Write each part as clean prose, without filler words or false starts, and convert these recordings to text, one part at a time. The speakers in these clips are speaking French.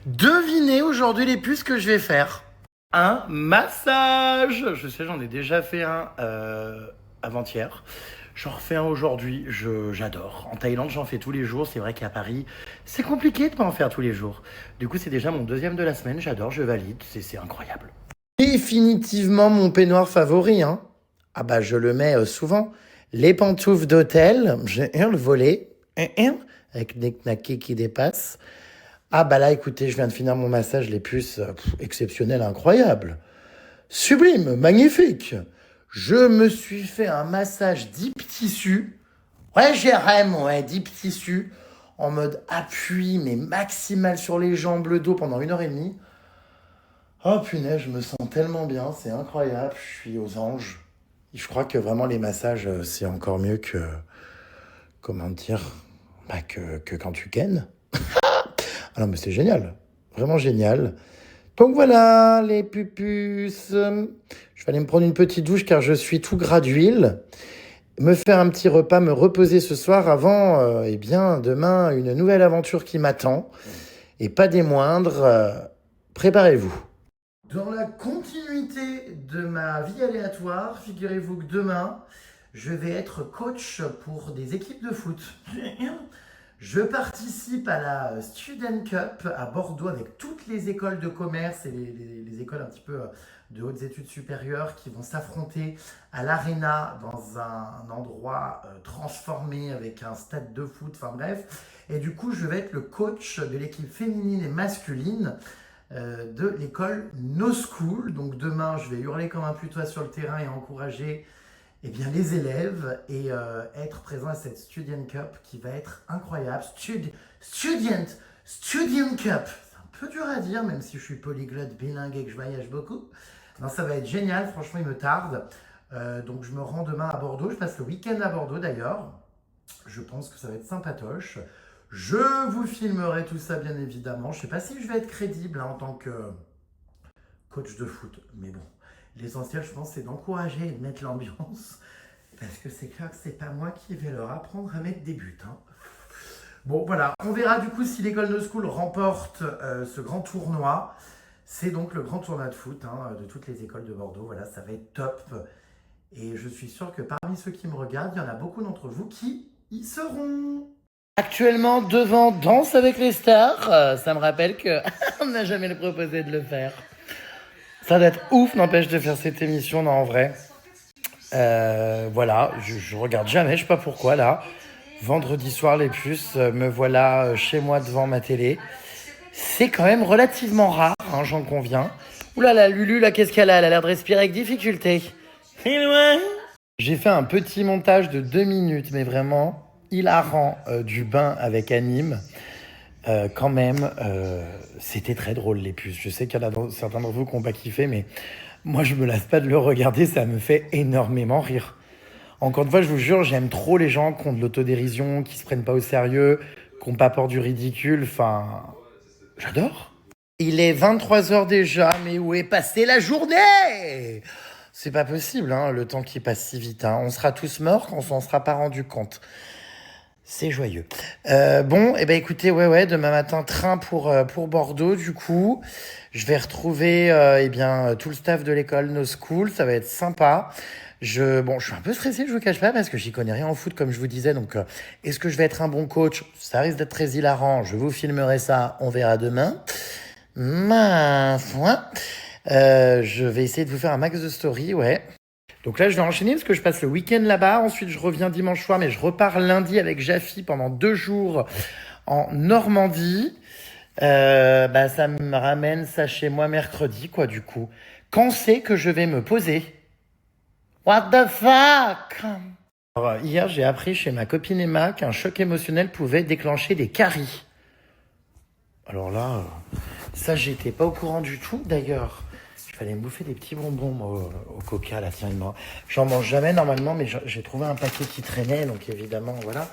Devinez aujourd'hui les puces que je vais faire. Un massage. Je sais, j'en ai déjà fait un avant-hier. J'en refais un aujourd'hui. J'adore. En Thaïlande, j'en fais tous les jours. C'est vrai qu'à Paris, c'est compliqué de pas en faire tous les jours. Du coup, c'est déjà mon deuxième de la semaine. J'adore, je valide. C'est incroyable. Définitivement mon peignoir favori, hein. Ah bah, je le mets souvent. Les pantoufles d'hôtel. J'ai le volet. Avec des knackés qui dépassent. Ah bah là, écoutez, je viens de finir mon massage, les puces, exceptionnel, incroyable. Sublime, magnifique. Je me suis fait un massage deep tissu. Ouais, Jérém, ouais, deep tissu. En mode appui, mais maximal sur les jambes, le dos pendant 1 h 30. Oh punaise, je me sens tellement bien, c'est incroyable, je suis aux anges. Je crois que vraiment les massages, c'est encore mieux que, comment dire, que quand tu kennes. Ah non, mais c'est génial. Vraiment génial. Donc voilà, les pupus. Je vais aller me prendre une petite douche car je suis tout gras d'huile. Me faire un petit repas, me reposer ce soir avant, eh bien, demain, une nouvelle aventure qui m'attend. Et pas des moindres. Préparez-vous. Dans la continuité de ma vie aléatoire, figurez-vous que demain, je vais être coach pour des équipes de foot. Je participe à la Student Cup à Bordeaux avec toutes les écoles de commerce et les écoles un petit peu de hautes études supérieures qui vont s'affronter à l'Arena dans un endroit transformé avec un stade de foot, enfin bref. Et du coup, je vais être le coach de l'équipe féminine et masculine de l'école No School. Donc demain, je vais hurler comme un putois sur le terrain et encourager les élèves et être présent à cette Student Cup qui va être incroyable. Student Cup. C'est un peu dur à dire, même si je suis polyglotte, bilingue et que je voyage beaucoup. Non, ça va être génial, franchement, il me tarde. Donc je me rends demain à Bordeaux. Je passe le week-end à Bordeaux d'ailleurs. Je pense que ça va être sympatoche. Je vous filmerai tout ça, bien évidemment. Je ne sais pas si je vais être crédible en tant que coach de foot, mais bon. L'essentiel, je pense, c'est d'encourager et de mettre l'ambiance. Parce que c'est clair que c'est pas moi qui vais leur apprendre à mettre des buts. Hein. Bon, voilà. On verra du coup si l'école No School remporte ce grand tournoi. C'est donc le grand tournoi de foot de toutes les écoles de Bordeaux. Voilà, ça va être top. Et je suis sûr que parmi ceux qui me regardent, il y en a beaucoup d'entre vous qui y seront. Actuellement, devant Danse avec les stars, ça me rappelle qu'on n'a jamais proposé de le faire. Ça doit être ouf, n'empêche, de faire cette émission, non, en vrai. Voilà, je regarde jamais, je sais pas pourquoi, là. Vendredi soir, les puces, me voilà chez moi devant ma télé. C'est quand même relativement rare, hein, j'en conviens. Ouh là là, Lulu, là, qu'est-ce qu'elle a? Elle a l'air de respirer avec difficulté. J'ai fait un petit montage de 2 minutes, mais vraiment hilarant, du bain avec Anime. Quand même, c'était très drôle, les puces. Je sais qu'il y en a certains d'entre vous qui n'ont pas kiffé, mais moi, je me lasse pas de le regarder. Ça me fait énormément rire. Encore une fois, je vous jure, j'aime trop les gens qui ont de l'autodérision, qui se prennent pas au sérieux, qui n'ont pas peur du ridicule. Enfin, j'adore. Il est 23h déjà, mais où est passée la journée? C'est pas possible, hein, le temps qui passe si vite. Hein. On sera tous morts quand on s'en sera pas rendu compte. C'est joyeux. Bon, et ben écoutez, ouais, demain matin, train pour Bordeaux, du coup. Je vais retrouver tout le staff de l'école No School, ça va être sympa. Je suis un peu stressé, je vous cache pas, parce que j'y connais rien en foot, comme je vous disais. Donc, est-ce que je vais être un bon coach? Ça risque d'être très hilarant. Je vous filmerai ça, on verra demain. Ma foi. Je vais essayer de vous faire un max de story, ouais. Donc là, je vais enchaîner parce que je passe le week-end là-bas. Ensuite, je reviens dimanche soir, mais je repars lundi avec Jaffi pendant 2 jours en Normandie. Ça me ramène ça chez moi mercredi, quoi, du coup. Quand c'est que je vais me poser? What the fuck? Alors, hier, j'ai appris chez ma copine Emma qu'un choc émotionnel pouvait déclencher des caries. Alors là, ça, j'étais pas au courant du tout, d'ailleurs. Il fallait me bouffer des petits bonbons moi, au coca, là, tiens, j'en mange jamais normalement, mais j'ai trouvé un paquet qui traînait, donc évidemment, voilà.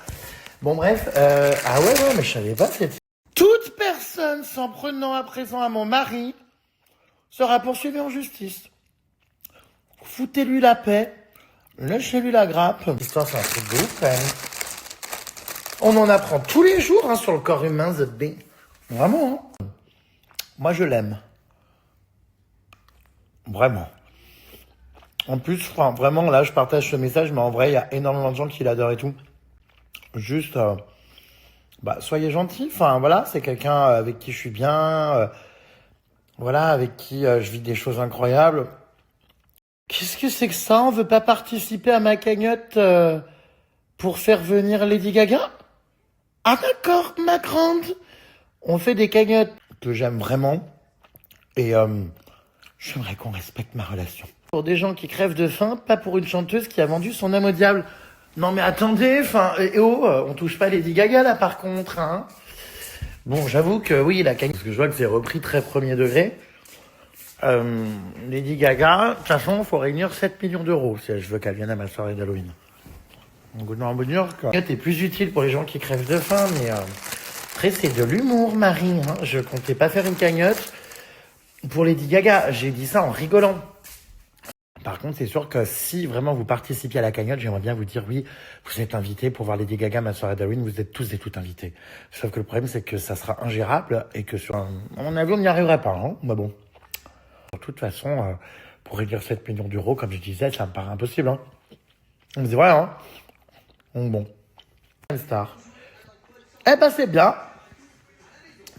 Bon, bref, ah ouais, mais je savais pas cette... Toute personne s'en prenant à présent à mon mari sera poursuivie en justice. Foutez-lui la paix, lâchez-lui la grappe. L'histoire, c'est un truc de ouf, quand même. On en apprend tous les jours sur le corps humain, The Bing. Vraiment, hein. Moi, je l'aime. Vraiment. En plus, enfin, vraiment, là, je partage ce message, mais en vrai, il y a énormément de gens qui l'adorent et tout. Juste, soyez gentils. Enfin, voilà, c'est quelqu'un avec qui je suis bien. Voilà, avec qui je vis des choses incroyables. Qu'est-ce que c'est que ça? On veut pas participer à ma cagnotte pour faire venir Lady Gaga? Ah d'accord, ma grande. On fait des cagnottes que j'aime vraiment. Et j'aimerais qu'on respecte ma relation. Pour des gens qui crèvent de faim, pas pour une chanteuse qui a vendu son âme au diable. Non mais attendez, enfin, on touche pas Lady Gaga là par contre, hein. Bon, j'avoue que oui, la cagnotte, parce que je vois que c'est repris très premier degré. Lady Gaga, de toute façon, il faut réunir 7 millions d'euros si je veux qu'elle vienne à ma soirée d'Halloween. Donc, non, vous dire que la cagnotte est plus utile pour les gens qui crèvent de faim, mais après, c'est de l'humour, Marie. Hein. Je comptais pas faire une cagnotte pour Lady Gaga. J'ai dit ça en rigolant. Par contre, c'est sûr que si vraiment vous participiez à la cagnotte, j'aimerais bien vous dire oui, vous êtes invités pour voir Lady Gaga à ma soirée d'Halloween, vous êtes tous et toutes invités. Sauf que le problème, c'est que ça sera ingérable et que sur mon avis, on n'y arriverait pas. Hein. Mais bon. De toute façon, pour réduire 7 millions d'euros, comme je disais, ça me paraît impossible. Hein. On me dit, ouais, hein. Donc bon. Star. Eh ben, c'est bien.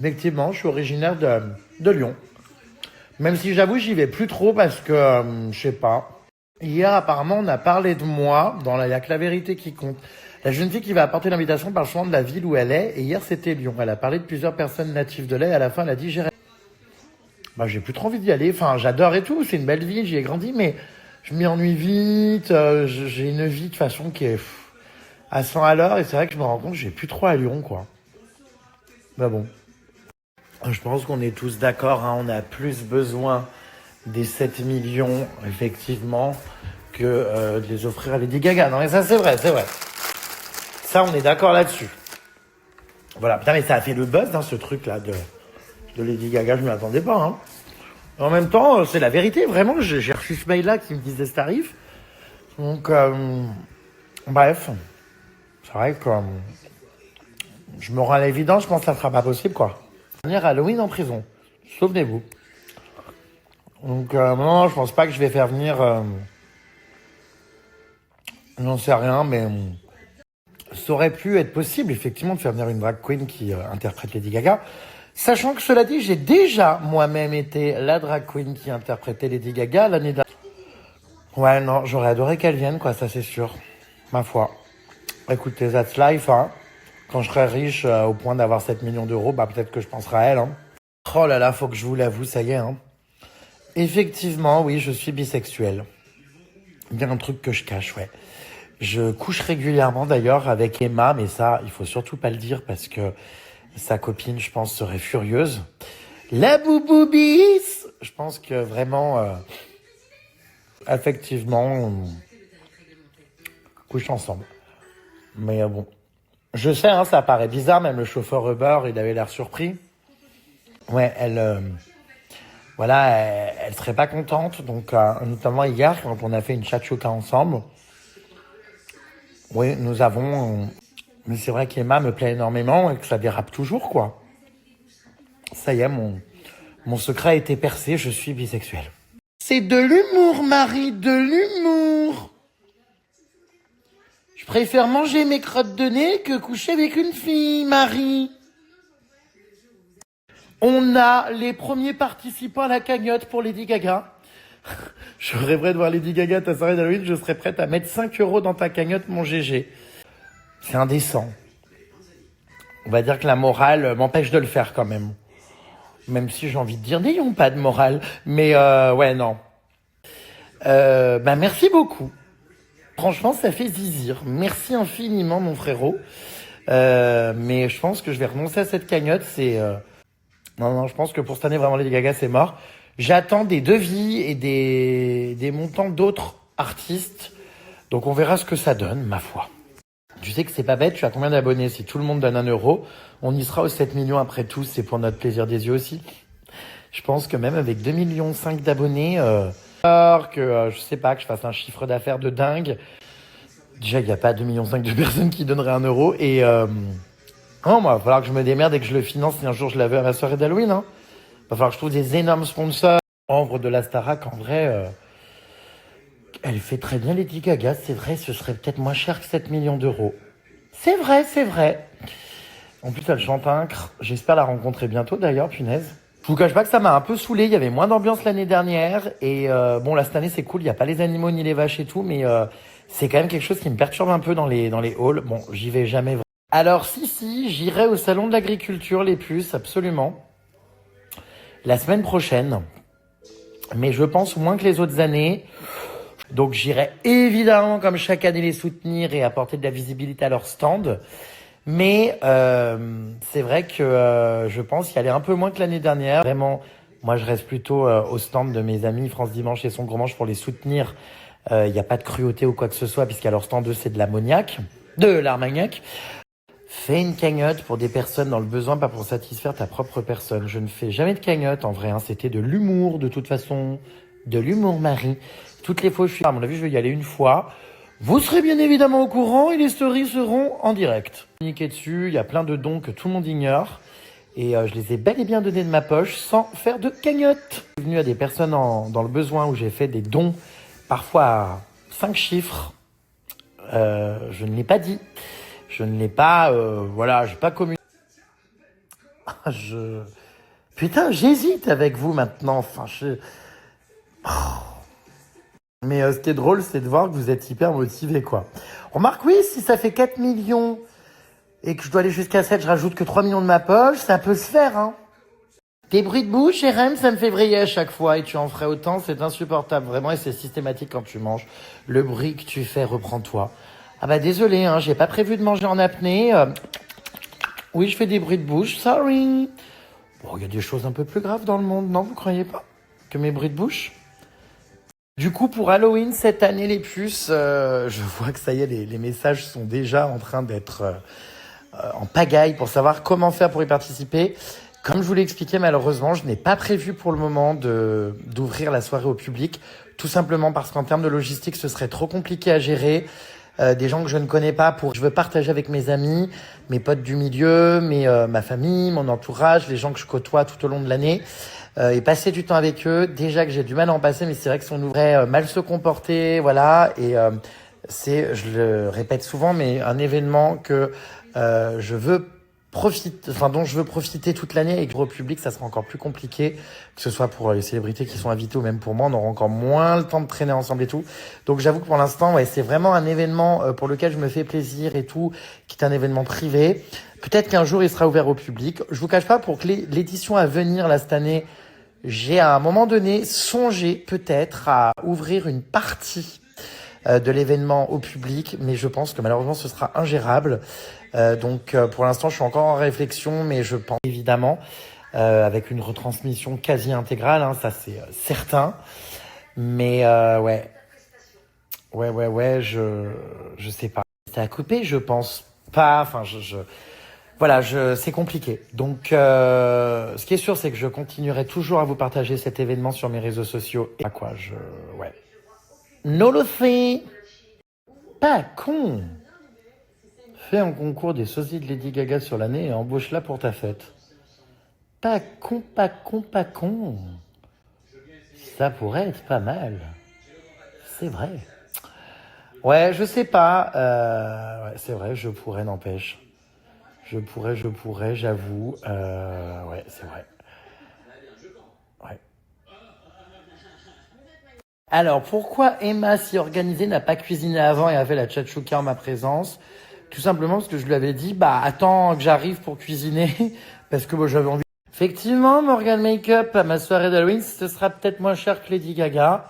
Effectivement, je suis originaire de Lyon. Même si j'avoue, j'y vais plus trop parce que, je sais pas. Hier, apparemment, on a parlé de moi dans Il y a que la vérité qui compte. La jeune fille qui va apporter l'invitation parle souvent de la ville où elle est. Et hier, c'était Lyon. Elle a parlé de plusieurs personnes natives de là. Et à la fin, elle a dit, j'ai plus trop envie d'y aller. Enfin, j'adore et tout. C'est une belle ville. J'y ai grandi. Mais je m'y ennuie vite. J'ai une vie de façon qui est à 100 à l'heure. Et c'est vrai que je me rends compte que j'ai plus trop à Lyon, quoi. Mais bon. Je pense qu'on est tous d'accord, hein, on a plus besoin des 7 millions, effectivement, que de les offrir à Lady Gaga. Non mais ça c'est vrai, c'est vrai. Ça on est d'accord là-dessus. Voilà, putain mais ça a fait le buzz dans ce truc-là de Lady Gaga, je m'y attendais pas. Hein. En même temps, c'est la vérité, vraiment, j'ai reçu ce mail-là qui me disait ce tarif. Donc, bref, c'est vrai que je me rends à l'évidence, je pense que ça ne sera pas possible, quoi. Venir Halloween en prison. Souvenez-vous. Donc, non, je pense pas que je vais faire venir... j'en sais rien, mais... ça aurait pu être possible, effectivement, de faire venir une drag queen qui interprète Lady Gaga. Sachant que, cela dit, j'ai déjà moi-même été la drag queen qui interprétait Lady Gaga l'année dernière. Ouais, non, j'aurais adoré qu'elle vienne, quoi, ça c'est sûr. Ma foi. Écoutez, that's life, hein. Quand je serai riche au point d'avoir 7 millions d'euros, peut-être que je penserai à elle. Hein. Oh là là, faut que je vous l'avoue, ça y est. Hein. Effectivement, oui, je suis bisexuel. Bien un truc que je cache, ouais. Je couche régulièrement d'ailleurs avec Emma, mais ça, il faut surtout pas le dire parce que sa copine, je pense, serait furieuse. La bouboubis. Je pense que vraiment, effectivement, on couche ensemble. Mais bon. Je sais, hein, ça paraît bizarre, même le chauffeur Uber, il avait l'air surpris. Ouais, elle serait pas contente. Donc, notamment hier, quand on a fait une shakshuka ensemble, oui, nous avons... mais c'est vrai qu'Emma me plaît énormément et que ça dérape toujours, quoi. Ça y est, mon secret a été percé, je suis bisexuel. C'est de l'humour, Marie, de l'humour. Je préfère manger mes crottes de nez que coucher avec une fille, Marie. On a les premiers participants à la cagnotte pour Lady Gaga. Je rêverais de voir Lady Gaga à ta soirée d'Halloween, je serais prête à mettre 5 € dans ta cagnotte, mon GG. C'est indécent. On va dire que la morale m'empêche de le faire quand même. Même si j'ai envie de dire, n'ayons pas de morale. Mais ouais, non. Merci beaucoup. Franchement, ça fait zizir. Merci infiniment, mon frérot. Mais je pense que je vais renoncer à cette cagnotte. Non, je pense que pour cette année, vraiment, Lady Gaga, c'est mort. J'attends des devis et des montants d'autres artistes. Donc, on verra ce que ça donne, ma foi. Tu sais que c'est pas bête, tu as combien d'abonnés? Si tout le monde donne 1 €, on y sera aux 7 millions après tout. C'est pour notre plaisir des yeux aussi. Je pense que même avec 2,5 millions d'abonnés... je sais pas, que je fasse un chiffre d'affaires de dingue. Déjà, il n'y a pas 2,5 millions de personnes qui donneraient 1 €. Et il va falloir que je me démerde et que je le finance si un jour je la veux à ma soirée d'Halloween. Hein. Va falloir que je trouve des énormes sponsors. Membre de la Starac, en vrai, elle fait très bien Lady Gaga. C'est vrai, ce serait peut-être moins cher que 7 millions d'euros. C'est vrai, c'est vrai. En plus, elle chante incre. J'espère la rencontrer bientôt d'ailleurs, punaise. Je vous cache pas que ça m'a un peu saoulé. Il y avait moins d'ambiance l'année dernière. Et bon, là, cette année, c'est cool. Il n'y a pas les animaux ni les vaches et tout. Mais c'est quand même quelque chose qui me perturbe un peu dans les halls. Bon, j'y vais jamais. Alors, si, j'irai au salon de l'agriculture, les puces, absolument. La semaine prochaine. Mais je pense moins que les autres années. Donc, j'irai évidemment, comme chaque année, les soutenir et apporter de la visibilité à leur stand. Mais c'est vrai que je pense y aller un peu moins que l'année dernière. Vraiment, moi je reste plutôt au stand de mes amis France Dimanche et Son Gourmange pour les soutenir. Il n'y a pas de cruauté ou quoi que ce soit puisqu'à leur stand eux c'est de l'ammoniac, de l'armagnac. Fais une cagnotte pour des personnes dans le besoin, pas pour satisfaire ta propre personne. Je ne fais jamais de cagnotte en vrai, hein. C'était de l'humour de toute façon. De l'humour, Marie. Toutes les fois je suis... À mon avis je vais y aller une fois. Vous serez bien évidemment au courant et les stories seront en direct. Communiquer dessus, il y a plein de dons que tout le monde ignore. Et je les ai bel et bien donnés de ma poche sans faire de cagnotte. Je suis venu à des personnes dans le besoin où j'ai fait des dons, parfois à 5 chiffres. Je ne l'ai pas dit. Je ne l'ai pas, voilà, j'ai pas communiqué. Putain, j'hésite avec vous maintenant. Enfin, Mais ce qui est drôle, c'est de voir que vous êtes hyper motivé, quoi. Remarque, oui, si ça fait 4 millions et que je dois aller jusqu'à 7, je rajoute que 3 millions de ma poche, ça peut se faire, hein. Tes bruits de bouche, RM, ça me fait vriller à chaque fois et tu en ferais autant, c'est insupportable, vraiment, et c'est systématique quand tu manges. Le bruit que tu fais, reprends-toi. Ah bah désolé, hein, j'ai pas prévu de manger en apnée. Oui, je fais des bruits de bouche, sorry. Bon, il y a des choses un peu plus graves dans le monde, non, vous croyez pas? Que mes bruits de bouche? Du coup, pour Halloween cette année, les puces, je vois que ça y est, les messages sont déjà en train d'être en pagaille pour savoir comment faire pour y participer. Comme je vous l'ai expliqué, malheureusement, je n'ai pas prévu pour le moment d'ouvrir la soirée au public, tout simplement parce qu'en termes de logistique, ce serait trop compliqué à gérer. Des gens que je ne connais pas, je veux partager avec mes amis, mes potes du milieu, ma famille, mon entourage, les gens que je côtoie tout au long de l'année. Et passer du temps avec eux, déjà que j'ai du mal à en passer, mais c'est vrai que si on ouvrait mal se comporter, voilà, et c'est, je le répète souvent, mais un événement que dont je veux profiter toute l'année et que au public, ça sera encore plus compliqué, que ce soit pour les célébrités qui sont invitées ou même pour moi, on aura encore moins le temps de traîner ensemble et tout. Donc j'avoue que pour l'instant, ouais, c'est vraiment un événement pour lequel je me fais plaisir et tout, qui est un événement privé. Peut-être qu'un jour il sera ouvert au public. Je vous cache pas, pour que l'édition à venir là cette année, j'ai à un moment donné songé peut-être à ouvrir une partie de l'événement au public, mais je pense que malheureusement ce sera ingérable. Donc pour l'instant je suis encore en réflexion, mais je pense évidemment avec une retransmission quasi intégrale, hein, ça c'est certain. Mais ouais, je sais pas. C'est à couper, je pense pas. Enfin, voilà, c'est compliqué. Donc, ce qui est sûr, c'est que je continuerai toujours à vous partager cet événement sur mes réseaux sociaux. Et quoi, ouais. Nolothé, pas con. Fais un concours des sosies de Lady Gaga sur l'année et embauche-la pour ta fête. Pas con, pas con, pas con. Ça pourrait être pas mal. C'est vrai. Ouais, je sais pas. Ouais, c'est vrai, je pourrais, n'empêche. Je pourrais, j'avoue. Ouais, c'est vrai. Ouais. Alors, pourquoi Emma, si organisée, n'a pas cuisiné avant et a fait la tchatchouka en ma présence? Tout simplement parce que je lui avais dit, bah, attends que j'arrive pour cuisiner, parce que moi, j'avais envie. Effectivement, Morgan Makeup, à ma soirée d'Halloween, ce sera peut-être moins cher que Lady Gaga.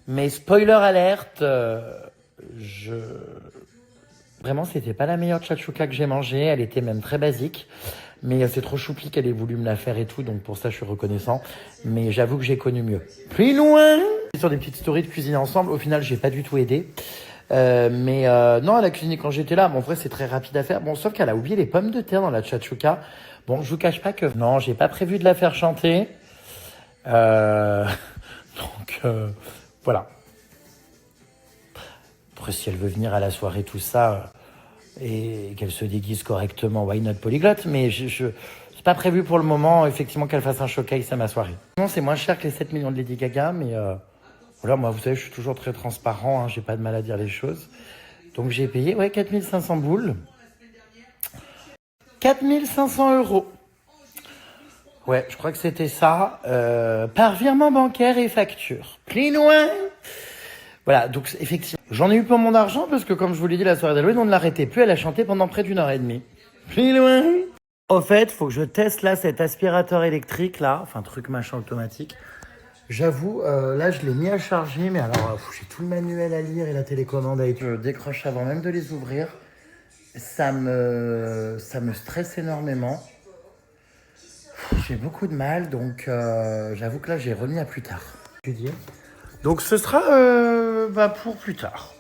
Mais spoiler alerte, Vraiment, c'était pas la meilleure tchatchouka que j'ai mangée. Elle était même très basique. Mais c'est trop choupi qu'elle ait voulu me la faire et tout. Donc pour ça, je suis reconnaissant. Mais j'avoue que j'ai connu mieux. Plus loin, sur des petites stories de cuisine ensemble. Au final, j'ai pas du tout aidé. Mais non, elle a cuisiné quand j'étais là. Bon, en vrai, c'est très rapide à faire. Bon, sauf qu'elle a oublié les pommes de terre dans la tchatchouka. Bon, je vous cache pas que... Non, j'ai pas prévu de la faire chanter. Donc, voilà. Après, si elle veut venir à la soirée, tout ça, et qu'elle se déguise correctement, why not polyglotte? Mais c'est C'est pas prévu pour le moment, effectivement, qu'elle fasse un showcase à ma soirée. Non, c'est moins cher que les 7 millions de Lady Gaga, mais voilà, moi, vous savez, je suis toujours très transparent, hein, j'ai pas de mal à dire les choses. Donc j'ai payé, 4500 boules. 4500 €. Ouais, je crois que c'était ça, par virement bancaire et facture. Plus loin. Voilà, donc effectivement, j'en ai eu pour mon argent parce que comme je vous l'ai dit, la soirée d'Halloween, on ne l'arrêtait plus, elle a chanté pendant près d'1h30. Plus loin. Au fait, faut que je teste là cet aspirateur électrique là, enfin truc machin automatique. J'avoue, là je l'ai mis à charger, mais alors j'ai tout le manuel à lire et la télécommande à étudier. Je décroche avant même de les ouvrir. Ça me stresse énormément. J'ai beaucoup de mal, donc j'avoue que là j'ai remis à plus tard. Donc ce sera pour plus tard.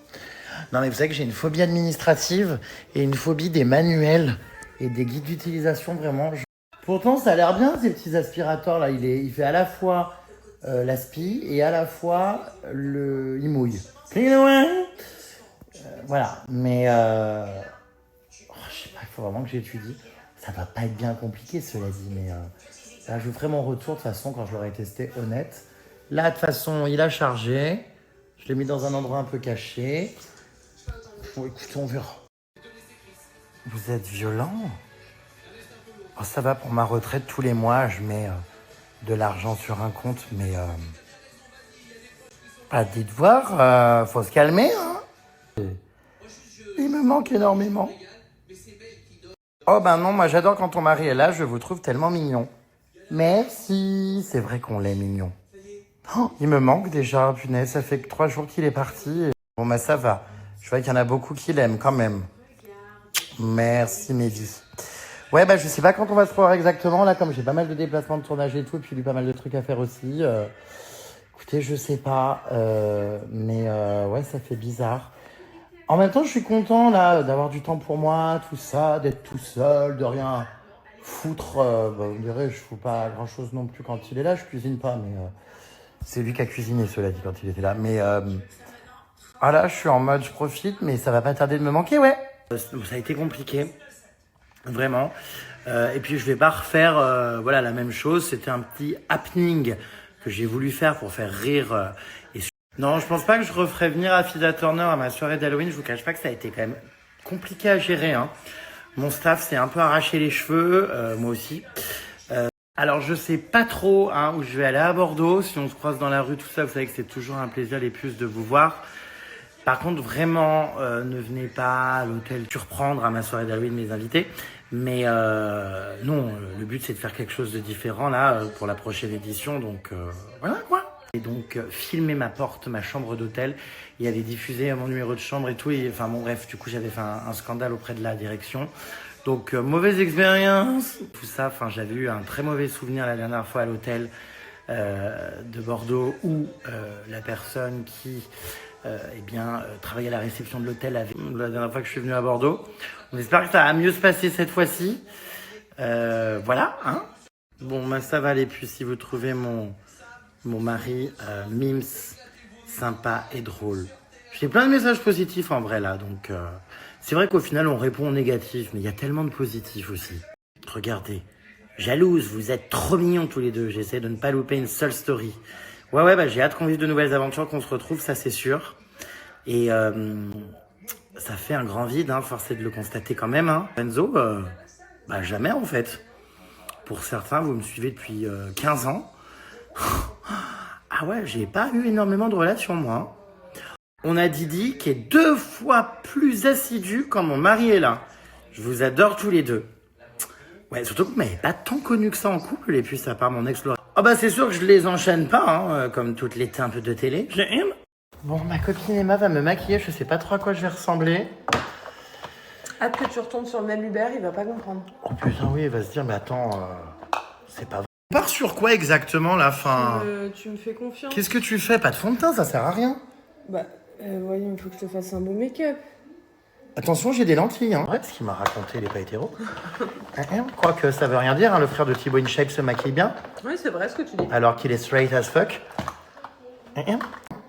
Non mais vous savez que j'ai une phobie administrative et une phobie des manuels et des guides d'utilisation vraiment. Pourtant ça a l'air bien ces petits aspirateurs là, il fait à la fois l'aspi et à la fois il mouille. Voilà, mais je sais pas, il faut vraiment que j'étudie. Ça va pas être bien compliqué cela dit, mais là, je vous ferai mon retour de toute façon quand je l'aurai testé honnête. Là, de toute façon, il a chargé. Je l'ai mis dans un endroit un peu caché. Bon, écoutez, on verra. Vous êtes violent. Oh, ça va pour ma retraite. Tous les mois, je mets de l'argent sur un compte. Mais, dites voir, faut se calmer. Hein. Il me manque énormément. Oh ben non, moi j'adore quand ton mari est là. Je vous trouve tellement mignon. Merci. C'est vrai qu'on l'est mignon. Oh, il me manque déjà, punaise, ça fait que 3 jours qu'il est parti. Bon, bah ça va. Je vois qu'il y en a beaucoup qui l'aiment quand même. Merci, Mehdi. Ouais, je sais pas quand on va se revoir exactement, là, comme j'ai pas mal de déplacements de tournage et tout, et puis lui, pas mal de trucs à faire aussi. Écoutez, je sais pas, mais ouais, ça fait bizarre. En même temps, je suis content, là, d'avoir du temps pour moi, tout ça, d'être tout seul, de rien foutre. Vous me direz, je fous pas grand-chose non plus quand il est là, je cuisine pas, mais... C'est lui qui a cuisiné, cela dit, quand il était là. Mais là, je suis en mode, je profite, mais ça va pas tarder de me manquer, ouais. Ça a été compliqué, vraiment. Et puis, je vais pas refaire la même chose. C'était un petit happening que j'ai voulu faire pour faire rire. Non, je pense pas que je referai venir Afida Turner à ma soirée d'Halloween. Je vous cache pas que ça a été quand même compliqué à gérer. Hein. Mon staff s'est un peu arraché les cheveux, moi aussi. Alors je sais pas trop où je vais aller à Bordeaux, si on se croise dans la rue, tout ça, vous savez que c'est toujours un plaisir les puces de vous voir. Par contre vraiment, ne venez pas à l'hôtel surprendre à ma soirée d'Halloween mes invités. Mais non, le but c'est de faire quelque chose de différent là pour la prochaine édition, donc voilà quoi. Et donc filmer ma porte, ma chambre d'hôtel, il y avait diffusé mon numéro de chambre et tout, et enfin bon bref, du coup j'avais fait un scandale auprès de la direction. Donc, mauvaise expérience. Tout ça, j'avais eu un très mauvais souvenir la dernière fois à l'hôtel de Bordeaux où la personne qui travaillait à la réception de l'hôtel la dernière fois que je suis venu à Bordeaux. On espère que ça va mieux se passer cette fois-ci. Voilà, hein. Bon, ça va les puces si vous trouvez mon mari mims, sympa et drôle. J'ai plein de messages positifs en vrai là, donc... C'est vrai qu'au final, on répond au négatif, mais il y a tellement de positifs aussi. Regardez, jalouse, vous êtes trop mignons tous les deux. J'essaie de ne pas louper une seule story. Ouais, j'ai hâte qu'on vive de nouvelles aventures, qu'on se retrouve, ça c'est sûr. Et ça fait un grand vide, force est de le constater quand même. Enzo, jamais en fait. Pour certains, vous me suivez depuis 15 ans. Ah ouais, j'ai pas eu énormément de relations, moi. On a Didi qui est 2 fois plus assidu quand mon mari est là. Je vous adore tous les deux. Ouais, surtout que vous m'avez pas tant connu que ça en couple, les puces, à part mon ex Laura. C'est sûr que je les enchaîne pas, comme toutes les teintes de télé. J'aime. Bon, ma copine Emma va me maquiller, je sais pas trop à quoi je vais ressembler. Hâte que tu retournes sur le même Uber, il va pas comprendre. Oh putain, oui, il va se dire, mais attends, c'est pas vrai. On part sur quoi exactement, la fin Tu me fais confiance. Qu'est-ce que tu fais? Pas de fond de teint, ça sert à rien. Voyons, il faut que je te fasse un beau make-up. Attention, j'ai des lentilles. Ouais, ce qu'il m'a raconté, il est pas hétéro. Quoique ça veut rien dire, le frère de Thibaut InShape se maquille bien. Oui, c'est vrai ce que tu dis. Alors qu'il est straight as fuck.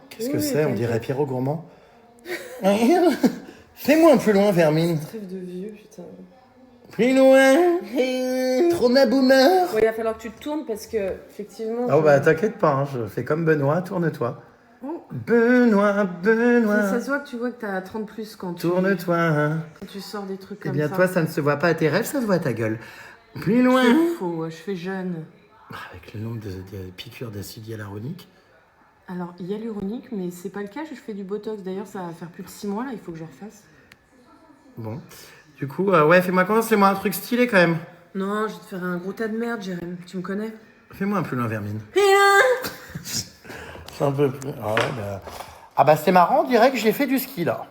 Qu'est-ce que c'est? On dirait Pierrot Gourmand. Fais-moi un peu loin, Vermine. Trêve de vieux, putain. Plus loin. Trop ma boomer. Bon, il va falloir que tu te tournes parce que, effectivement. Oh bah t'inquiète pas, hein, je fais comme Benoît, tourne-toi. Oh. Benoît. Ça se voit que tu vois que t'as 30 plus quand Tourne-toi. quand tu sors des trucs Eh comme bien ça. toi, ça ne se voit pas à tes rêves, ça se voit à ta gueule. Plus loin. C'est faux, je fais jeune. Avec le nombre de piqûres d'acide hyaluronique. Alors, hyaluronique, mais c'est pas le cas, je fais du botox. D'ailleurs, ça va faire plus de 6 mois là, il faut que je refasse. Bon. Du coup, ouais, fais-moi confiance, fais-moi un truc stylé quand même. Non, je vais te faire un gros tas de merde, Jérém. Tu me connais? Fais-moi un plus loin, Vermine. C'est un peu plus. Ah, ouais, bah... ah bah c'est marrant, on dirait que j'ai fait du ski là.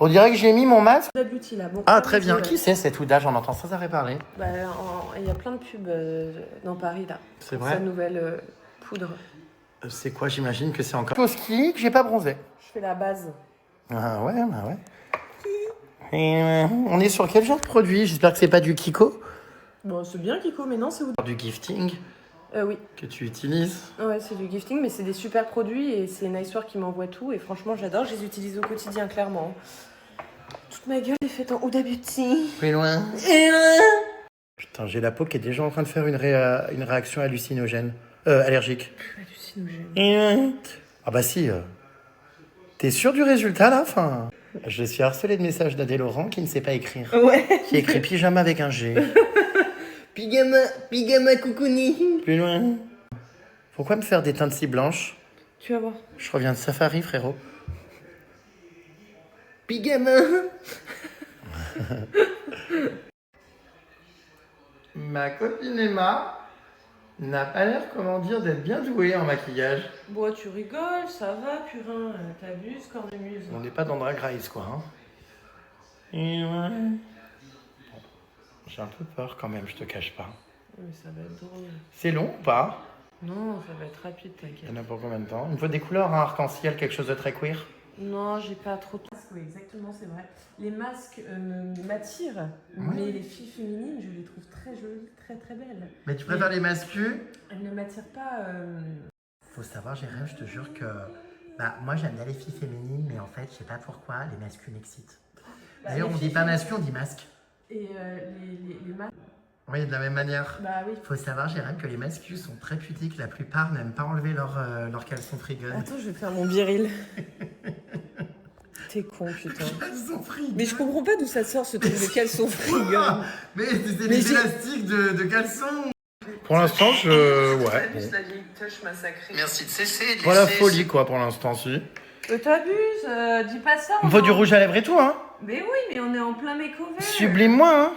On dirait que j'ai mis mon masque. Beauty, là. Bon, Ah très bien, qui c'est cet Ouda? J'en entends sans arrêt parler. Bah, il y a plein de pubs dans Paris là. C'est pour vrai? sa nouvelle poudre. C'est quoi? J'imagine que c'est encore au ski que j'ai pas bronzé. Je fais la base. Ah ouais, bah ouais. Et, on est sur quel genre de produit? J'espère que c'est pas du Kiko. Bon, c'est bien Kiko, mais non, c'est où? Du gifting Oui. que tu utilises. Ouais, c'est du gifting, mais c'est des super produits et c'est Nicewear qui m'envoie tout. Et franchement, j'adore, je les utilise au quotidien, clairement. Toute ma gueule est faite en Huda Beauty. Plus loin. Putain, j'ai la peau qui est déjà en train de faire une réaction hallucinogène. Allergique. Hallucinogène. Ah bah si. T'es sûr du résultat là? Enfin, je suis harcelé de messages d'Adèle Laurent qui ne sait pas écrire. Ouais. Qui écrit pyjama avec un G. Pigama coucouni. Plus loin. Pourquoi me faire des teintes si blanches? Tu vas voir. Je reviens de safari, frérot. Pigama. Ma copine Emma n'a pas l'air, comment dire, d'être bien douée en maquillage. Bon, tu rigoles, ça va, purin. T'abuses, cornemuse. On n'est pas dans Drag Race, quoi. Hein. Et ouais. Bon, j'ai un peu peur quand même, je te cache pas. Mais ça va être drôle. C'est long ou pas? Non, ça va être rapide, Il t'inquiète. y en a pour combien de temps? Il me faut des couleurs, un arc-en-ciel, quelque chose de très queer. Non, j'ai pas trop de masques, oui, exactement, c'est vrai. Les masques m'attirent, mais les filles féminines, je les trouve très jolies, très très belles. Mais tu préfères les masculins? Elles ne m'attirent pas. Faut savoir, Jérém, je te jure que... Bah, moi, j'aime bien les filles féminines, mais en fait, je sais pas pourquoi, les masculins m'excitent. D'ailleurs, on dit pas masculin, on dit masque. Et les masques. Oui, de la même manière. Bah oui. Faut savoir, Jérém, que les masculins sont très pudiques. La plupart n'aiment pas enlever leur caleçon frigun. Attends, je vais faire mon viril. T'es con, putain. Caleçon frigun. Mais je comprends pas d'où ça sort ce truc de caleçon frigun. Mais c'est Mais des j'ai- élastiques de caleçon. Pour l'instant, ouais. Juste la vieille touche massacrée. Merci de cesser. Pas la folie, quoi, pour l'instant, si. T'abuses, dis pas ça. Il me faut du rouge à lèvres et tout, hein. Mais oui, mais on est en plein makeover. Sublime-moi, hein.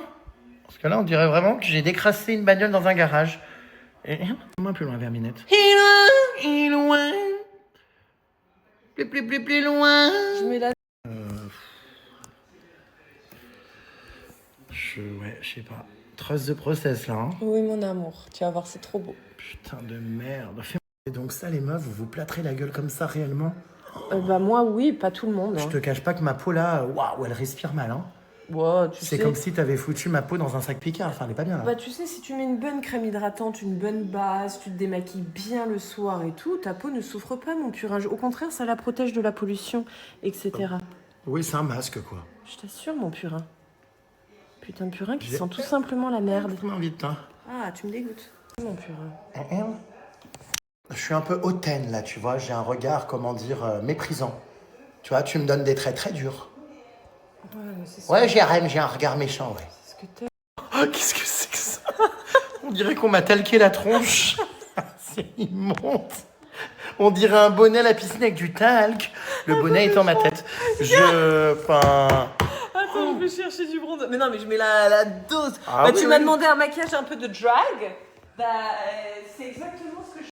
Parce que là, on dirait vraiment que j'ai décrassé une bagnole dans un garage. Et moi plus loin, Verminette. Et loin. Plus loin. Je mets la... Ouais, je sais pas. Trust the process, là, hein. Oui, mon amour. Tu vas voir, c'est trop beau. Putain de merde. Et donc ça, les meufs, vous vous plâtrez la gueule comme ça, réellement? Bah moi, oui, pas tout le monde. Je te cache pas que ma peau, là, waouh, elle respire mal, hein. Ouais, tu C'est sais. comme si t'avais foutu ma peau dans un sac Picard. Enfin, elle est pas bien, là. Bah tu sais, si tu mets une bonne crème hydratante, une bonne base, tu te démaquilles bien le soir et tout, ta peau ne souffre pas, mon purin. Au contraire, ça la protège de la pollution, etc. Oui, c'est un masque, quoi. Je t'assure, mon purin. Putain de purin qui J'ai- sent tout simplement la merde. J'ai envie de teint. Ah, tu me dégoûtes. Mon purin. Je suis un peu hautaine, là, tu vois. J'ai un regard, comment dire, méprisant. Tu vois, tu me donnes des traits très durs. Ouais, mais c'est Ouais, j'ai un regard méchant, ouais. ce que t'es. Oh, qu'est-ce que c'est que ça? On dirait qu'on m'a talqué la tronche. C'est immonde. On dirait un bonnet à la piscine avec du talc. Le bonnet est en ma tête. Enfin... Attends, je vais chercher du bronze. Mais non, mais je mets la dose. Ah bah, oui, tu m'as oui. demandé un maquillage un peu de drag. Bah, c'est exactement ce que je...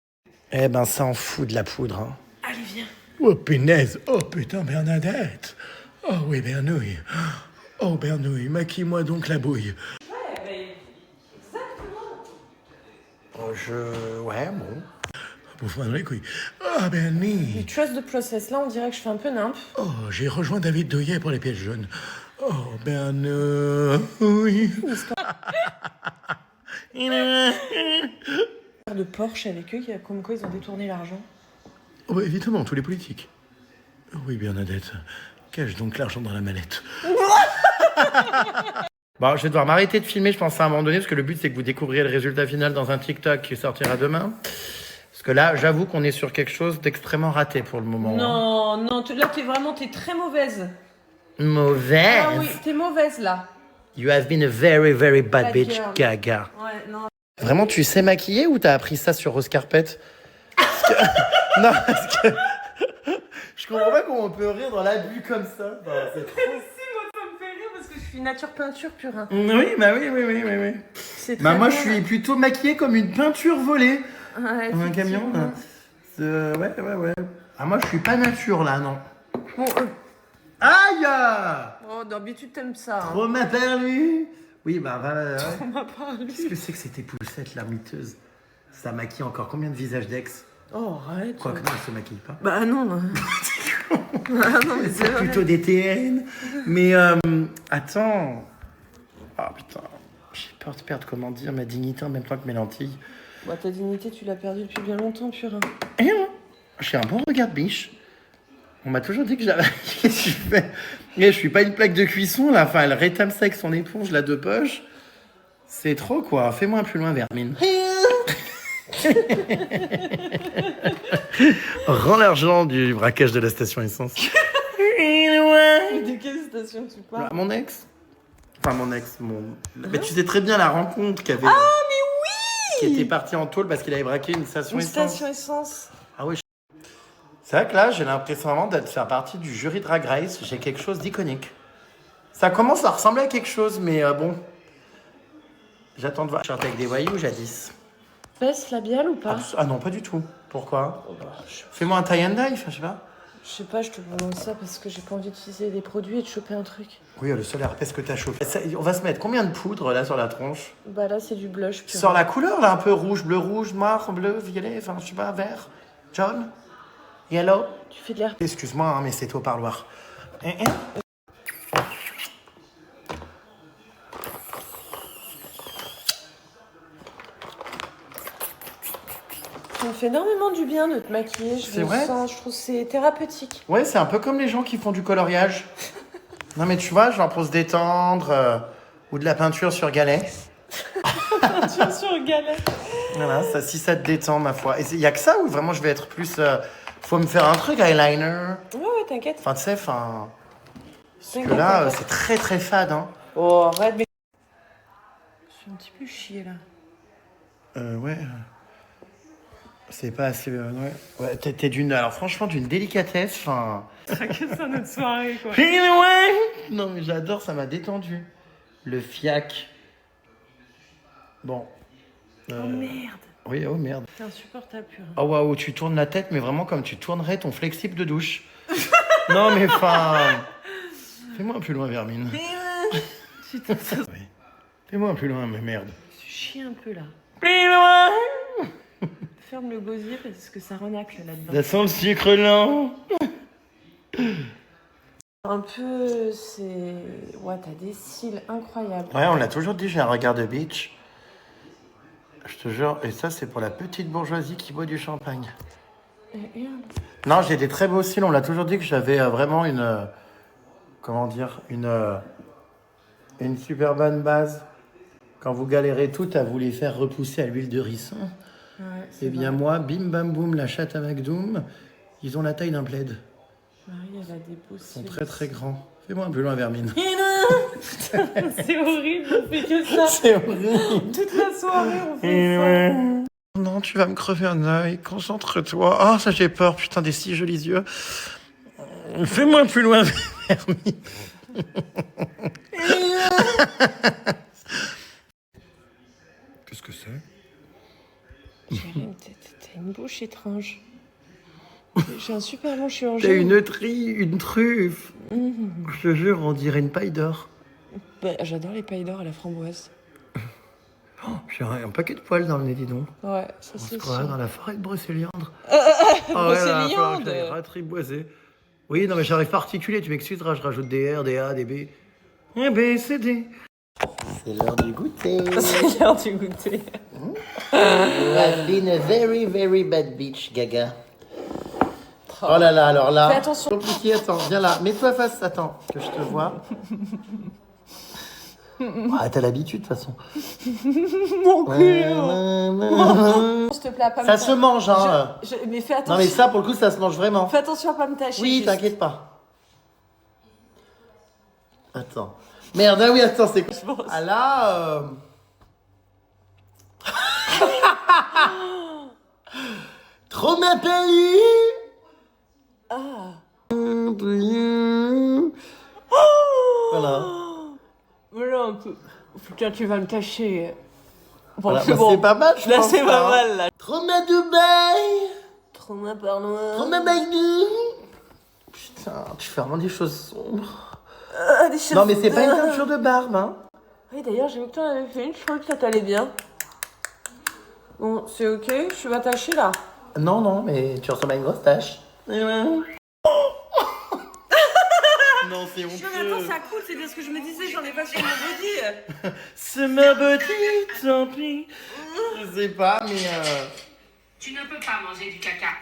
Eh ben, ça en fout de la poudre, hein. Allez, viens. Oh, punaise. Oh, putain, Bernadette. Oh, oui, Bernouille. Oh, Bernouille, maquille-moi donc la bouille. Ouais, mais... Exactement. Oh, ouais, bon. Pour prendre les couilles. Ah, Mais Bernie. trust the process, là, on dirait que je fais un peu nimp. Oh, j'ai rejoint David Doyer pour les pièces jaunes. Oh, Bernie. De Porsche avec eux, comme quoi ils ont détourné l'argent. Oh, bah, évidemment, tous les politiques. Oui, Bernadette. Cache donc l'argent dans la mallette. Bon, je vais devoir m'arrêter de filmer, je pense, à un moment donné, parce que le but, c'est que vous découvriez le résultat final dans un TikTok qui sortira demain. Parce que là, j'avoue qu'on est sur quelque chose d'extrêmement raté pour le moment. Non, non, là, t'es très mauvaise. Mauvaise. Ah oui, t'es mauvaise, là. You have been a very, very bad Bad bitch, girl. Gaga. Ouais, non. Vraiment, tu sais maquiller ou t'as appris ça sur Rose Carpet? Non, parce que... Je comprends pas comment on peut rire dans l'abus comme ça. Non, c'est trop... Si, moi, ça me fait rire parce que je suis nature peinture purin. Oui, bah oui. C'est très Bah moi, bien. je suis plutôt maquillée comme une peinture volée. Ouais, Dans un camion, là. Ouais. Ah, moi, je suis pas nature, là, non. Bon, Aïe! oh, d'habitude, t'aimes ça. Hein. Trop m'a perdu. Oui, bah, ouais. On m'a parlé. Qu'est-ce que c'est que cette époussette, la miteuse? Ça maquille encore combien de visages d'ex? Oh, arrête. Quoi que non, elle se maquille pas. Bah non. Ah non, mais c'est C'est vrai. plutôt des TN. Mais, attends. Ah, putain. J'ai peur de perdre, comment dire, ma dignité en même temps que mes lentilles. Bah, ta dignité, tu l'as perdue depuis bien longtemps, purin. J'ai un bon regard de biche. On m'a toujours dit que j'avais... Qu'est-ce que je fais? Mais je suis pas une plaque de cuisson, là. Enfin, elle rétame ça avec son éponge, là, de poche. C'est trop, quoi. Fais-moi un plus loin, Vermine. Rends l'argent du braquage de la station essence. De quelle station tu parles? Mon ex. Enfin, mon ex, Mais tu sais très bien la rencontre qu'il y avait... Ah, mais oui! Qui était parti en tôle parce qu'il avait braqué une station Une essence. station essence. Ah oui. C'est vrai que là, j'ai l'impression vraiment d'être faire partie du jury Drag Race. J'ai quelque chose d'iconique. Ça commence à ressembler à quelque chose, mais bon. J'attends de voir. Je chantais avec des voyous jadis. Baisse labiale ou pas? Ah non, pas du tout. Pourquoi? Fais-moi un tie and dye, enfin, je sais pas. Je sais pas, je te demande ça parce que j'ai pas envie d'utiliser des produits et de choper un truc. Oui, le soleil, qu'est-ce que t'as chauffé? On va se mettre combien de poudre là sur la tronche? Bah là, c'est du blush. Pur. Sur la couleur là, un peu rouge, bleu, rouge, noir, bleu, violet, enfin, je sais pas, vert, jaune, yellow. Tu fais de l'air. Excuse-moi, hein, mais c'est au parloir. Ça me fait énormément du bien de te maquiller. C'est vrai? Je trouve que c'est thérapeutique. Ouais, c'est un peu comme les gens qui font du coloriage. Non, mais tu vois, genre pour se détendre, ou de la peinture sur galet. Peinture sur galette. Voilà, ça, si ça te détend, ma foi. Et il y a que ça ou vraiment je vais être plus. Faut me faire un truc, eyeliner. Ouais, t'inquiète. Enfin, tu sais, enfin. Parce que T'inquiète, là, t'inquiète. c'est très très fade, hein. Oh, arrête. Mais... Je suis un petit peu chiée là. Ouais. C'est pas assez. Ouais, t'es d'une. Alors, franchement, d'une délicatesse, enfin. Tracasse à notre soirée, quoi. Non, mais j'adore, ça m'a détendu. Le fiac. Bon. Oh merde. Oui, oh merde. T'es insupportable, pur. Oh waouh, tu tournes la tête, mais vraiment comme tu tournerais ton flexible de douche. Non, mais enfin. Fais-moi un plus loin, Vermine. Putain, ça Oui. Fais-moi un plus loin, mais merde. se chie un peu là. Plus loin. Ferme le gosier parce que ça renacle là-dedans. Ça sent le sucre lent. Un peu, c'est... Ouais, t'as des cils incroyables. Ouais, on l'a toujours dit, j'ai un regard de bitch. Je te jure, et ça, c'est pour la petite bourgeoisie qui boit du champagne. Et Non, j'ai des très beaux cils, on l'a toujours dit que j'avais vraiment une... comment dire? Une super bonne base. Quand vous galérez toutes à vous les faire repousser à l'huile de ricin. ouais, Eh bien vrai. moi, bim bam boum, la chatte à McDoom, ils ont la taille d'un plaid. Marie, elle a des beaux Ils sont cils. très très grands. Fais-moi un peu loin, Vermine. C'est horrible, on fait que ça. C'est horrible. Toute la soirée, on fait ça. Non, tu vas me crever un œil. Concentre-toi. Ah, ça j'ai peur. Putain, des si jolis yeux. Fais-moi plus loin, Vermine. Qu'est-ce que c'est? T'as une bouche étrange. J'ai un super bon chirurgien. T'as une truffe. Je te jure, on dirait une paille d'or. Bah, j'adore les pailles d'or à la framboise. Oh, j'ai un paquet de poils dans le nez, dis donc. Ouais, ça On se c'est croirait dans sûr. la forêt de Brocéliande. Oh, Brocéliande. Triboisé. Oui, non, mais j'arrive pas à articuler, tu m'excuseras, je rajoute des R, des A, des B. Eh B, C, D. C'est l'heure du goûter. C'est l'heure du goûter. You have been a very, very bad bitch, Gaga. Oh là là, alors là. Fais attention. Compliqué, attends, viens là. Mets-toi face, attends, que je te vois. Ah, t'as l'habitude de toute façon. Mon cul. S'il te plaît, à pas me Ça se mange, hein. Mais fais attention. Non, mais ça, pour le coup, ça se mange vraiment. Fais attention à pas me tâcher. Oui, juste. t'inquiète pas. Attends. Merde, ah oui, attends, c'est quoi? Ah là, Trop ma pays. Ah. Voilà. Voilà, putain, tu vas me tâcher. Bon, Voilà, c'est bah, bon. c'est pas mal, je Là, pense, c'est pas hein. mal, là. Trop ma Dubaï. Trop ma parloir. Trop ma Baïdou. Putain, tu fais vraiment des choses sombres. Des choses... Non, mais c'est pas une teinture de barbe, hein. Oui, d'ailleurs, j'ai vu que t'en avais fait une, je crois que ça t'allait bien. Bon, c'est ok, je suis pas tâchée, là. Non, non, mais tu ressembles à une grosse tache. Non, c'est honteux. Non, mais attends, ça coule, c'est bien ce que je me disais, j'en ai pas sur mon body. C'est ma body, tant pis. Je sais pas, mais Tu ne peux pas manger du caca.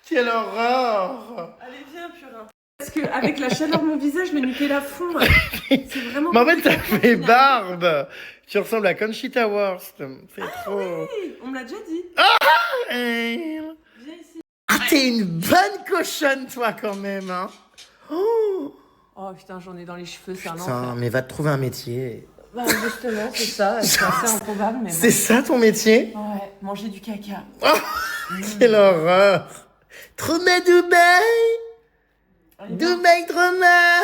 quelle horreur. Allez, viens, purin. Parce que avec la chaleur de mon visage, le Nutella fond. C'est vraiment... Mais en fait, t'as fait barbe. Tu ressembles à Conchita Wurst. C'est trop... Oui, on me l'a déjà dit. Hey. Viens ici. Ah, t'es une bonne cochonne, toi, quand même, hein. Oh, Oh putain, j'en ai dans les cheveux, c'est un putain, enfer. mais va te trouver un métier. Bah justement, c'est ça, c'est assez improbable, mais C'est ça, ton métier? bon. Ouais, manger du caca. Quelle horreur. Trop ma Dubaï. Allez, viens. Dubaï Drama.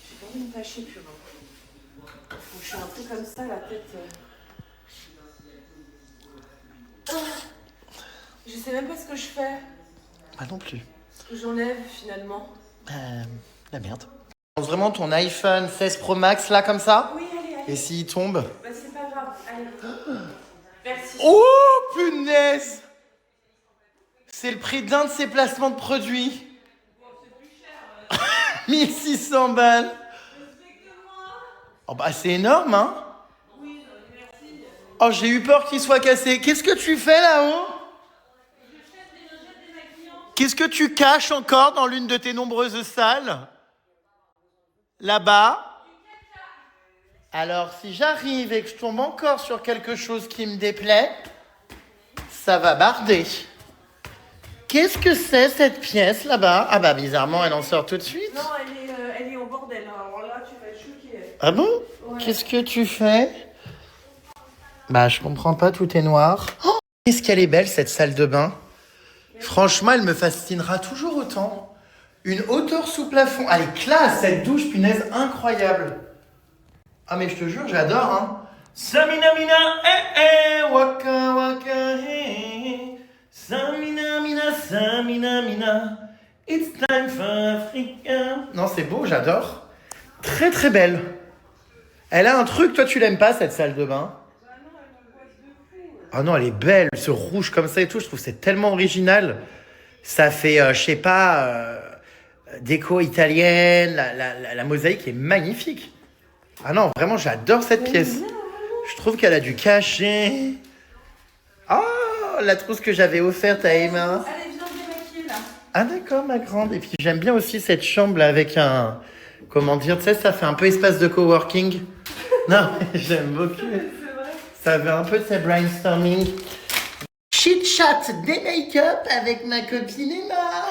J'ai pas envie de me tâcher, purin. Faut que je suis un peu comme ça, la tête... Je sais même pas ce que je fais. Pas non plus. Ce que j'enlève, finalement. La merde. Tu penses vraiment ton iPhone 16 Pro Max, là, comme ça? Oui, allez, allez. Et s'il tombe? Bah c'est pas grave, allez. Merci. Oh, punaise! C'est le prix d'un de ces placements de produits. 1600 balles. Oh bah c'est énorme, hein? Oh, j'ai eu peur qu'il soit cassé. Qu'est-ce que tu fais là-haut? Qu'est-ce que tu caches encore dans l'une de tes nombreuses salles? Là-bas? Alors, si j'arrive et que je tombe encore sur quelque chose qui me déplaît, ça va barder. Qu'est-ce que c'est cette pièce là-bas? Ah bah bizarrement, elle en sort tout de suite. Non, elle est au bordel. Alors là, tu vas être choquée. Ah bon? Ouais. Qu'est-ce que tu fais? Bah je comprends pas, tout est noir. Oh, qu'est-ce qu'elle est belle cette salle de bain. Franchement, elle me fascinera toujours autant. Une hauteur sous plafond. Elle est classe, cette douche, punaise, incroyable. Ah mais je te jure, j'adore, hein. Samina mina, waka waka, Samina mina, it's time for Africa. Non, c'est beau, j'adore. Très très belle. Elle a un truc, toi tu l'aimes pas cette salle de bain? Ah non, elle est belle, ce rouge comme ça et tout, je trouve que c'est tellement original. Ça fait, je sais pas, déco italienne, la mosaïque est magnifique. Ah non, vraiment, j'adore cette pièce. Je trouve qu'elle a du cachet. Oh, la trousse que j'avais offerte à Emma. Allez, viens te démaquiller là. Ah d'accord, ma grande. Et puis j'aime bien aussi cette chambre là avec un... Comment dire, tu sais, ça fait un peu espace de coworking. Non, mais j'aime beaucoup. C'est vrai. Ça fait un peu de ces brainstorming. Chit-chat des make-up avec ma copine Emma.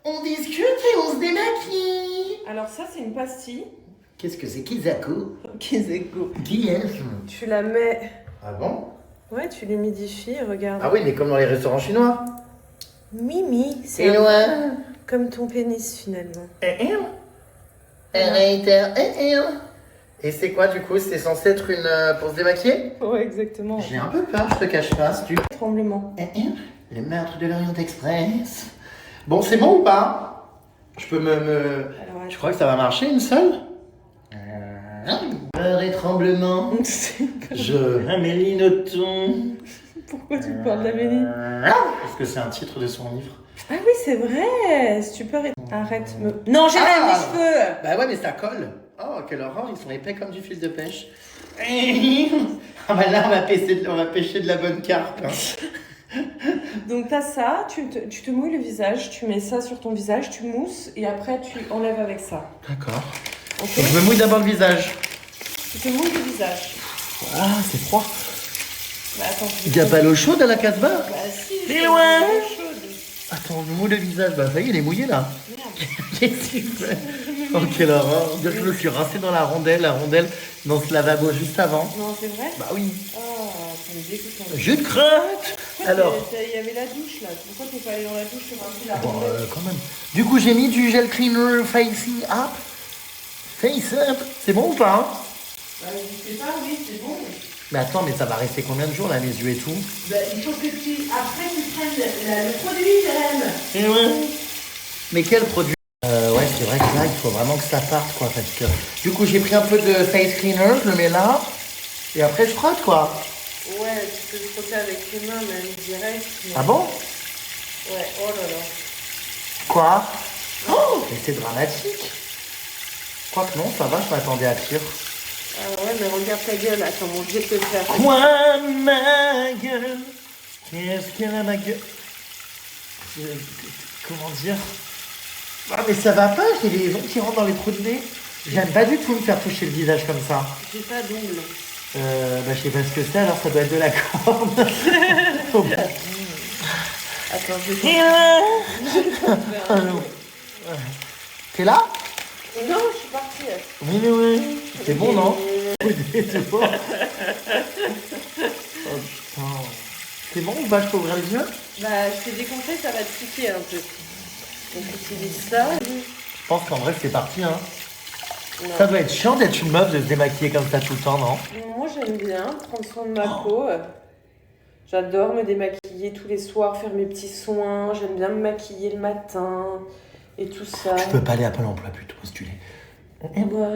On discute et on se démaquille. Alors ça, c'est une pastille. Qu'est-ce que c'est Kizako? Kizeko. Guillaume. Tu la mets... Ah bon? Ouais, tu l'humidifies, regarde. Ah oui, mais comme dans les restaurants chinois. Mimi, c'est Et loin. comme ton pénis finalement. Et c'est quoi du coup? C'est censé être une pour se démaquiller? Ouais, exactement. J'ai un peu peur, je te cache pas, si tu... Tremblement. Le meurtre de l'Orient Express. Bon, c'est bon ou pas? Je peux me... Alors, Tu crois que ça va marcher une seule? Peur et tremblement. Je... Amélie Nothomb. Pourquoi tu parles d'Amélie? Parce que c'est un titre de son livre. Ah oui, c'est vrai. Si tu peux arrête. Non, j'ai même les cheveux. Bah ouais, mais ça colle. Oh, quelle horreur, ils sont épais comme du fil de pêche. Ah bah là, on va pêcher de la bonne carpe. Hein. Donc t'as ça, tu te mouilles le visage, tu mets ça sur ton visage, tu mousses et après tu enlèves avec ça. D'accord. Ok. Donc je me mouille d'abord le visage. Tu te mouilles le visage. Ah, c'est froid. Bah attends. Il n'y a pas l'eau chaude à la Casbah? Bah si. C'est loin. Chaude. Attends, je mouille le visage. Bah ça y est, il est mouillé là. Merde. Qu'est-ce que tu fais? Oh, quelle horreur. Je me suis rincé dans la rondelle dans ce lavabo juste avant. Non, c'est vrai? Bah oui. Ah, ça me dégoûte. Hein. Je te crotte. Alors. Il y avait la douche là. Pourquoi t'es pas allé dans la douche pour rincer la Bon, rondelle? quand même. Du coup, j'ai mis du gel cleaner facing up. Face up. C'est bon ou pas hein? Bah, je sais pas, oui, c'est bon. Mais attends, mais ça va rester combien de jours là, mes yeux et tout? Bah, il faut que après tu prennes le produit, Hélène. Mais quel produit? Ouais, c'est vrai que là, il faut vraiment que ça parte, quoi, parce que... Du coup, j'ai pris un peu de face cleaner, je le mets là, et après, je frotte, quoi. Ouais, tu peux frotter avec tes mains, même direct. Mais... Ah bon? Ouais, oh là là. Quoi? Oh, mais c'est dramatique. Quoique non, ça va, je m'attendais à pire. Ah ouais, mais regarde ta gueule, attends, mon Dieu, te le faire. Quoi, ma gueule? Qu'est-ce qu'elle a, ma gueule? Comment dire? Ah, mais ça va pas, j'ai les ongles qui rentrent dans les trous de nez. J'aime pas du tout me faire toucher le visage comme ça. J'ai pas d'ongles. Bah, je sais pas ce que c'est, alors ça doit être de la corne. Oh, bah. Attends, je vais T'es là? Non, je suis partie. Oui, mais oui. C'est bon, non? C'est bon. Oh putain. C'est bon ou pas, je peux ouvrir les yeux? Bah, je t'ai déconseillé, ça va te piquer un peu. Donc, utilise ça. Je pense qu'en vrai, c'est parti, hein. Non. Ça doit être chiant d'être une meuf, de se démaquiller comme ça tout le temps, non? Moi, j'aime bien prendre soin de ma peau. J'adore me démaquiller tous les soirs, faire mes petits soins. J'aime bien me maquiller le matin et tout ça. Tu peux pas aller à Pôle emploi plutôt, postuler. Bah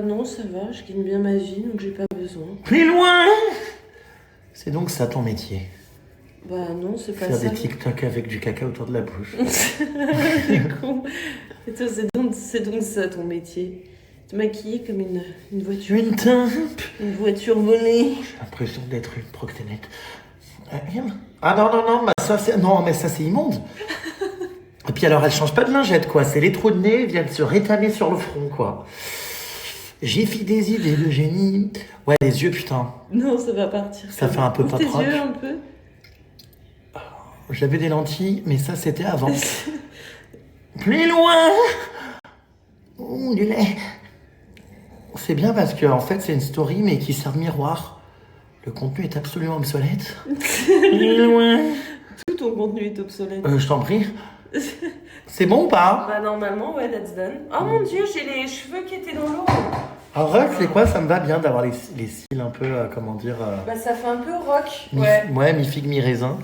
non, ça va, je gagne bien ma vie, donc j'ai pas besoin. Plus loin! C'est donc ça ton métier? Bah non, c'est pas Faire ça. des TikTok avec du caca autour de la bouche. C'est con. Et toi, c'est donc ça ton métier. Te maquiller comme une voiture. Une teinte. Une voiture volée. J'ai l'impression d'être une proxénète. Ah non, non, non, bah ça c'est... Non, mais ça c'est immonde. Et puis alors, elle change pas de lingette, quoi. C'est les trous de nez viennent se rétamer sur le front, quoi. J'ai fait des idées de génie. Ouais, les yeux, putain. Non, ça va partir. Ça fait un peu Ouvre tes pop-rock. yeux un peu. J'avais des lentilles, mais ça c'était avant. Plus loin. Ouh, du lait. C'est bien parce que en fait c'est une story mais qui sert de miroir. Le contenu est absolument obsolète. Plus loin. Tout ton contenu est obsolète. Je t'en prie. C'est bon ou pas? Bah normalement, ouais, that's done. Oh mon Dieu, j'ai les cheveux qui étaient dans l'eau. En vrai, c'est quoi? Ça me va bien d'avoir les cils un peu, comment dire... Bah ça fait un peu rock. Ouais. Ouais, mi-figue, mi-raisin.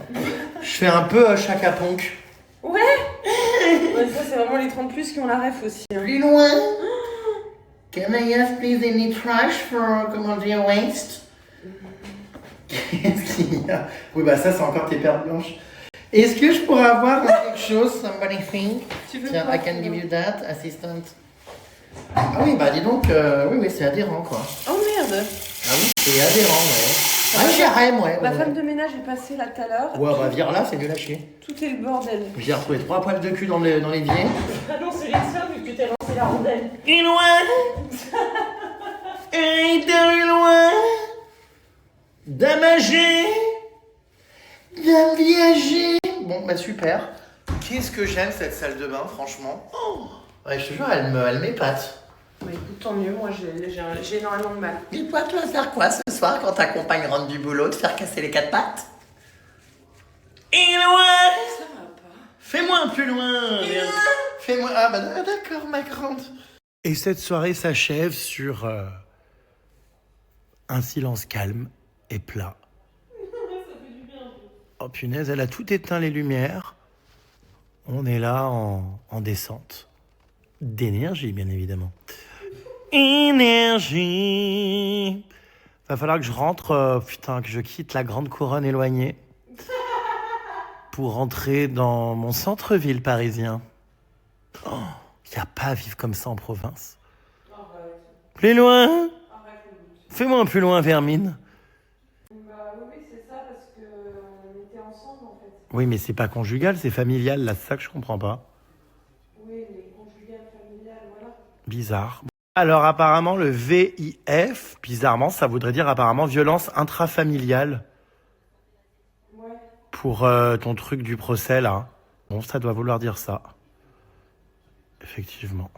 Je fais un peu Chaka Ponk. Ouais. Ouais, ça c'est vraiment les 30 plus qui ont la ref aussi. Hein. Plus loin. Can I ask please any trash for, comment dire, waste? Qu'est-ce qu'il y a? Oui, bah ça, c'est encore tes perles blanches. Est-ce que je pourrais avoir quelque chose, somebody think? Tu veux Tiens, quoi, I can tu give veux you that, assistant. Ah oui, bah dis donc, oui, c'est adhérent, quoi. Oh merde. Ah oui, c'est adhérent, ouais. Ah, j'aime, ouais. Ma ouais, femme ouais. de ménage est passée là tout à l'heure. Ouais, bah vire là, c'est nul à chier. Tout est le bordel. J'ai retrouvé 3 poils de cul dans l'évier. Ah non, c'est les tiens vu que tu t'es lancé la rondelle. Et loin. Et de loin. D'amager. D'un viager. Bon, bah super. Qu'est-ce que j'aime cette salle de bain, franchement. Oh. Ouais, je te jure, elle m'épate. Bah écoute, tant mieux, moi j'ai énormément de mal. Et toi, tu vas faire quoi ce soir quand ta compagne rentre du boulot? Te faire casser les 4 pattes? Et loin. Ça va pas. Fais-moi un plus loin. Fais-moi. Ah bah d'accord, ma grande. Et cette soirée s'achève sur un silence calme et plat. Oh punaise, elle a tout éteint les lumières. On est là en descente. D'énergie, bien évidemment. Énergie. Va falloir que je rentre, que je quitte la grande couronne éloignée pour rentrer dans mon centre-ville parisien. Oh, y a pas à vivre comme ça en province. Plus loin. Fais-moi un plus loin, Vermine. Bah oui, c'est ça parce qu'on était ensemble en fait. Oui, mais c'est pas conjugal, c'est familial, là, c'est ça que je comprends pas. Oui, mais conjugal, familial, voilà. Bizarre. Alors apparemment, le VIF, bizarrement, ça voudrait dire apparemment violence intrafamiliale Ouais. pour ton truc du procès, là. Bon, ça doit vouloir dire ça. Effectivement.